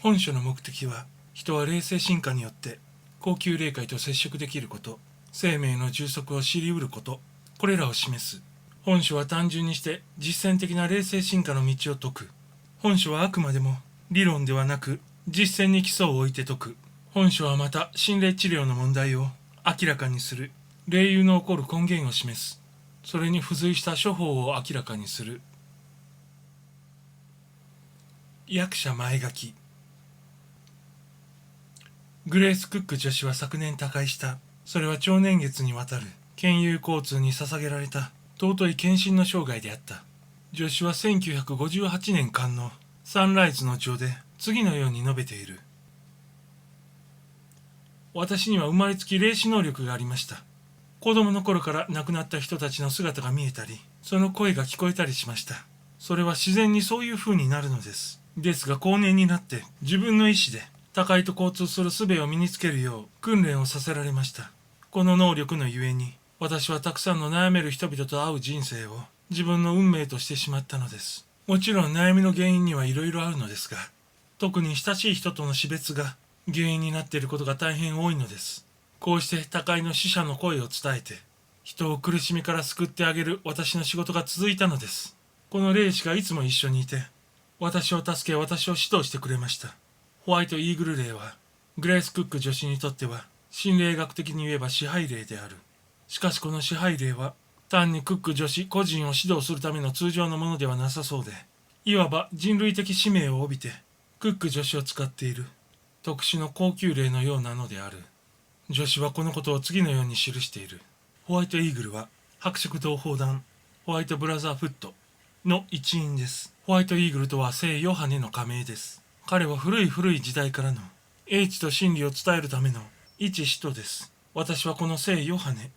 本書の目的は、人は霊性進化によって高級霊界と接触できること、生命の充足を知り得ること、これらを示す。本書は単純にして実践的な霊性進化の道を説く。本書はあくまでも理論ではなく実践に基礎を置いて説く。本書はまた心霊治療の問題を明らかにする。霊友の起こる根源を示す。それに付随した処方を明らかにする。役者前書き。グレース・クック女子は昨年他界した。それは超年月にわたる県有交通に捧げられた尊い献身の生涯であった。女子は1958年間のサンライズの帳で次のように述べている。私には生まれつき霊視能力がありました。子供の頃から亡くなった人たちの姿が見えたり、その声が聞こえたりしました。それは自然にそういう風になるのです。ですが後年になって自分の意志で高いと交通する術を身につけるよう訓練をさせられました。この能力のゆえに、私はたくさんの悩める人々と会う人生を自分の運命としてしまったのです。もちろん悩みの原因にはいろいろあるのですが、特に親しい人との死別が原因になっていることが大変多いのです。こうして他界の死者の声を伝えて、人を苦しみから救ってあげる私の仕事が続いたのです。この霊視がいつも一緒にいて、私を助け私を指導してくれました。ホワイトイーグル霊は、グレース・クック女子にとっては、心霊学的に言えば支配霊である。しかしこの支配霊は、単にクック女子個人を指導するための通常のものではなさそうで、いわば人類的使命を帯びて、クック女子を使っている、特殊の高級霊のようなのである。女子はこのことを次のように記している。ホワイトイーグルは、白色同胞団、ホワイトブラザーフットの一員です。ホワイトイーグルとは聖ヨハネの仮名です。彼は古い時代からの英知と真理を伝えるための一使徒です。私はこの聖ヨハネ、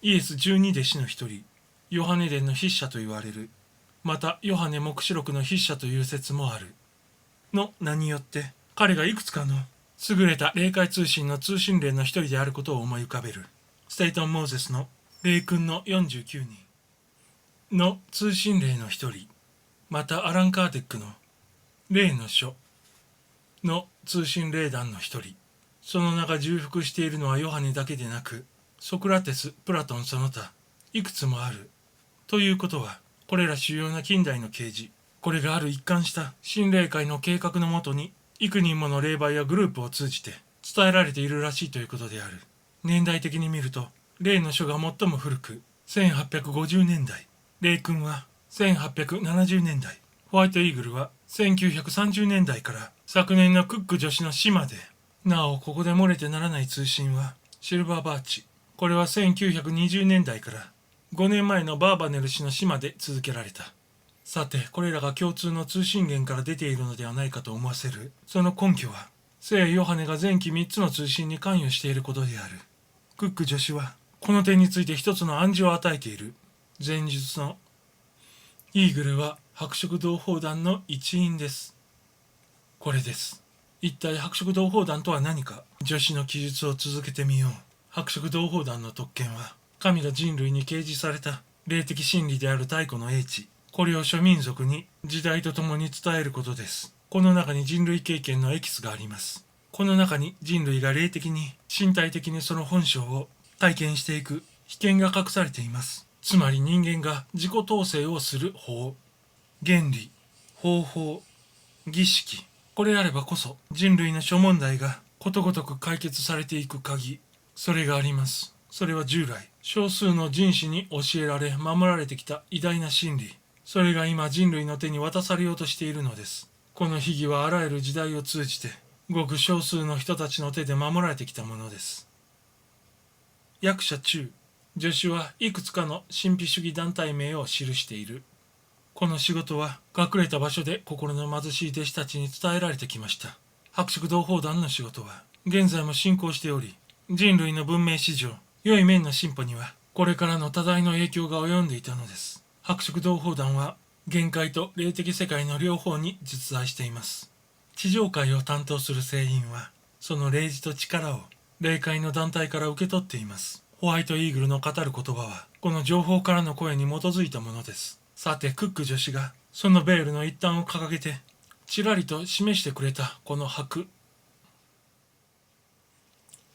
イエス12弟子の一人、ヨハネ伝の筆者と言われる。またヨハネ黙示録の筆者という説もある。の名によって彼がいくつかの優れた霊界通信の通信霊の一人であることを思い浮かべる。ステイトン・モーゼスの霊君の49人の通信霊の一人、またアラン・カーテックの霊の書の通信霊団の一人、その名が重複しているのはヨハネだけでなく、ソクラテス、プラトンその他、いくつもある。ということは、これら主要な近代の啓示、これがある一貫した新霊界の計画のもとに、幾人もの霊媒やグループを通じて伝えられているらしいということである。年代的に見ると、霊の書が最も古く、1850年代、霊君は1870年代、ホワイトイーグルは1930年代から昨年のクック女子の死まで、なおここで漏れてならない通信は、シルバーバーチ、これは1920年代から5年前のバーバネル氏の死まで続けられた。さて、これらが共通の通信源から出ているのではないかと思わせる。その根拠は、聖ヨハネが前期3つの通信に関与していることである。クック女子は、この点について一つの暗示を与えている。前述のイーグルは白色同胞団の一員です。これです。一体白色同胞団とは何か。女子の記述を続けてみよう。白色同胞団の特権は、神が人類に掲示された霊的真理である太古の英知、これを諸民族に時代とともに伝えることです。この中に人類経験のエキスがあります。この中に人類が霊的に身体的にその本性を体験していく秘見が隠されています。つまり人間が自己統制をする法、原理、方法、儀式、これあればこそ人類の諸問題がことごとく解決されていく鍵、それがあります。それは従来少数の人種に教えられ守られてきた偉大な真理、それが今人類の手に渡されようとしているのです。この秘技はあらゆる時代を通じてごく少数の人たちの手で守られてきたものです。役者中、助手はいくつかの神秘主義団体名を記している。この仕事は隠れた場所で心の貧しい弟子たちに伝えられてきました。白色同胞団の仕事は現在も進行しており、人類の文明史上良い面の進歩にはこれからの多大の影響が及んでいたのです。白色同胞団は限界と霊的世界の両方に実在しています。地上界を担当する聖員はその霊智と力を霊界の団体から受け取っています。ホワイトイーグルの語る言葉はこの情報からの声に基づいたものです。さてクック女子がそのベールの一端を掲げてちらりと示してくれたこの白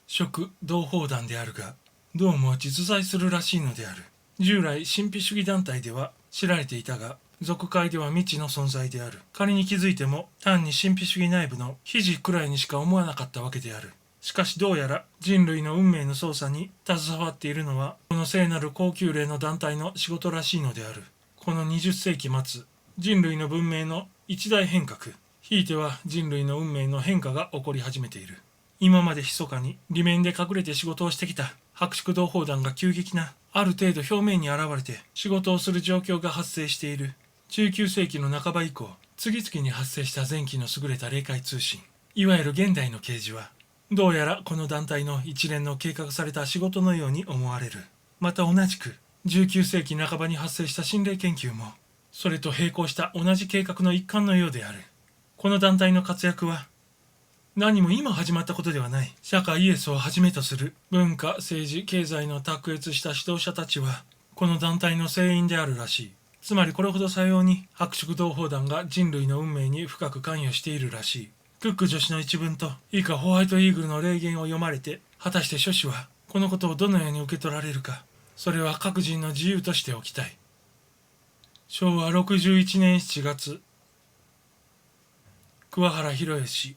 色同胞団であるが、どうも実在するらしいのである。従来神秘主義団体では知られていたが、俗界では未知の存在である。仮に気づいても単に神秘主義内部の肘くらいにしか思わなかったわけである。しかしどうやら人類の運命の操作に携わっているのはこの聖なる高級霊の団体の仕事らしいのである。この20世紀末、人類の文明の一大変革、ひいては人類の運命の変化が起こり始めている。今まで密かに裏面で隠れて仕事をしてきた白色同胞団が急激なある程度表面に現れて仕事をする状況が発生している。19世紀の半ば以降、次々に発生した前期の優れた霊界通信、いわゆる現代の啓示は、どうやらこの団体の一連の計画された仕事のように思われる。また同じく、19世紀半ばに発生した心霊研究も、それと並行した同じ計画の一環のようである。この団体の活躍は、何も今始まったことではない。社会イエスをはじめとする文化、政治、経済の卓越した指導者たちは、この団体の成員であるらしい。つまりこれほどさように白色同胞団が人類の運命に深く関与しているらしい。クック女子の一文と以下ホワイトイーグルの霊言を読まれて、果たして諸子はこのことをどのように受け取られるか、それは各人の自由としておきたい。昭和61年7月、桑原博義